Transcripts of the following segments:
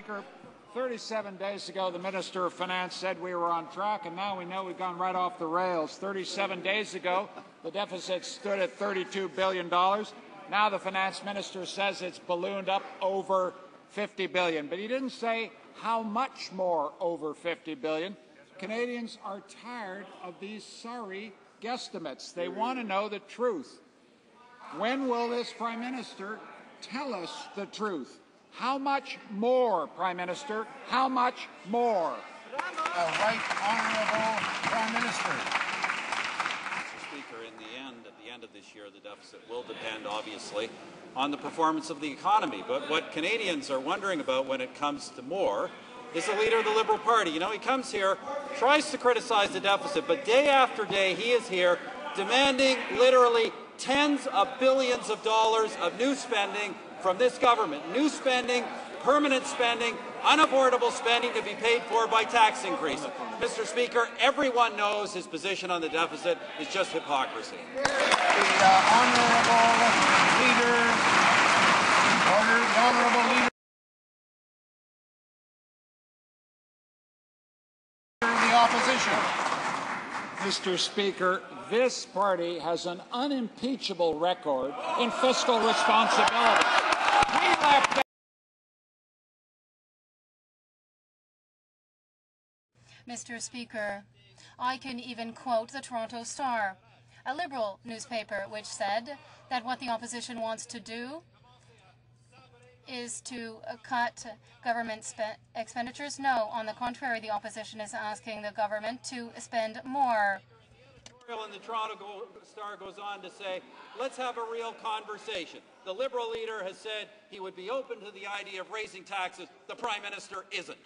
Speaker, 37 days ago, the Minister of Finance said we were on track, and now we know we've gone right off the rails. 37 days ago, the deficit stood at $32 billion. Now the Finance Minister says it's ballooned up over $50 billion. But he didn't say how much more over $50 billion. Canadians are tired of these sorry guesstimates. They want to know the truth. When will this Prime Minister tell us the truth? How much more, Prime Minister? How much more? Right Honourable Prime Minister. Mr. Speaker, at the end of this year, the deficit will depend, obviously, on the performance of the economy. But what Canadians are wondering about when it comes to more is the leader of the Liberal Party. You know, he comes here, tries to criticize the deficit, but day after day he is here demanding literally tens of billions of dollars of new spending from this government. New spending, permanent spending, unavoidable spending to be paid for by tax increase. Mr. Speaker, everyone knows his position on the deficit is just hypocrisy. The honourable leader of the opposition. Mr. Speaker, this party has an unimpeachable record in fiscal responsibility. We left Mr. Speaker, I can even quote the Toronto Star, a Liberal newspaper, which said that what the opposition wants to do is to cut government expenditures. No, on the contrary, the opposition is asking the government to spend more. And the Toronto Star goes on to say, let's have a real conversation. The Liberal leader has said he would be open to the idea of raising taxes. The Prime Minister isn't.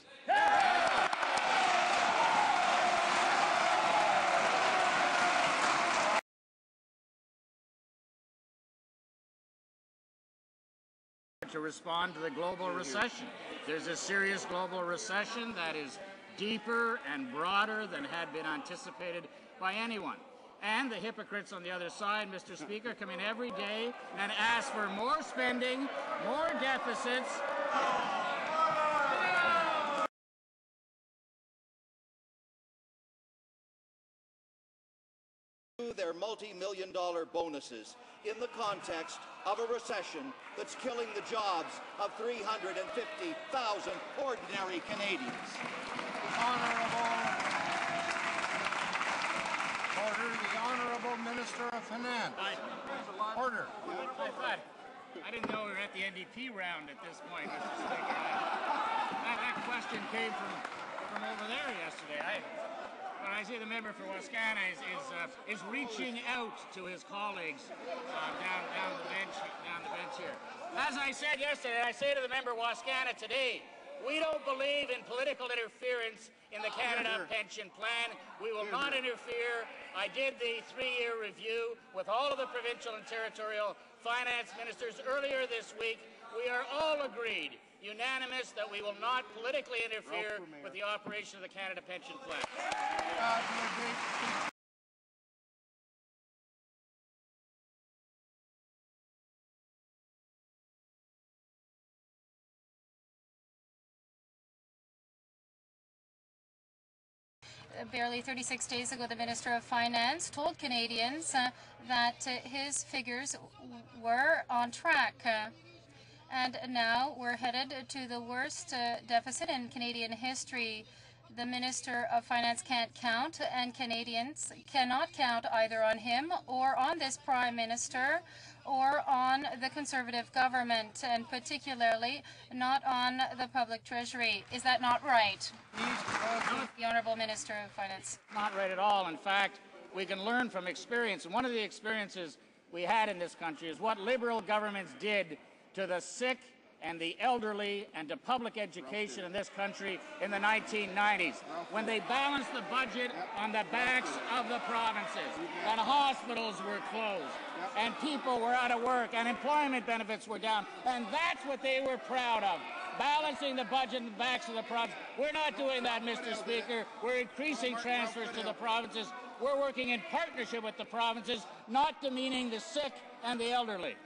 To respond to the global recession. There's a serious global recession that is deeper and broader than had been anticipated by anyone. And the hypocrites on the other side, Mr. Speaker, come in every day and ask for more spending, more deficits. Their multi-million-dollar bonuses in the context of a recession that's killing the jobs of 350,000 ordinary Canadians. The Honourable Minister of Finance. Order. I didn't know we were at the NDP round at this point, Mr. Speaker. That question came from over there yesterday. But I see the member for Wascana is reaching out to his colleagues down the bench here. As I said yesterday, I say to the member Wascana today, we don't believe in political interference in the Canada Pension Plan. We will not interfere. I did the 3-year review with all of the provincial and territorial finance ministers earlier this week. We are all agreed, unanimous, that we will not politically interfere with the operation of the Canada Pension Plan. Barely 36 days ago, the Minister of Finance told Canadians that his figures were on track. And now we're headed to the worst deficit in Canadian history. The Minister of Finance can't count, and Canadians cannot count either on him or on this Prime Minister or on the Conservative government, and particularly not on the public treasury. Is that not right? The Honourable Minister of Finance. Not right at all. In fact, we can learn from experience. And one of the experiences we had in this country is what Liberal governments did to the sick and the elderly and to public education in this country in the 1990s, when they balanced the budget on the backs of the provinces, and hospitals were closed, and people were out of work, and employment benefits were down, and that's what they were proud of, balancing the budget on the backs of the provinces. We're not doing that, Mr. Speaker. We're increasing transfers to the provinces. We're working in partnership with the provinces, not demeaning the sick and the elderly.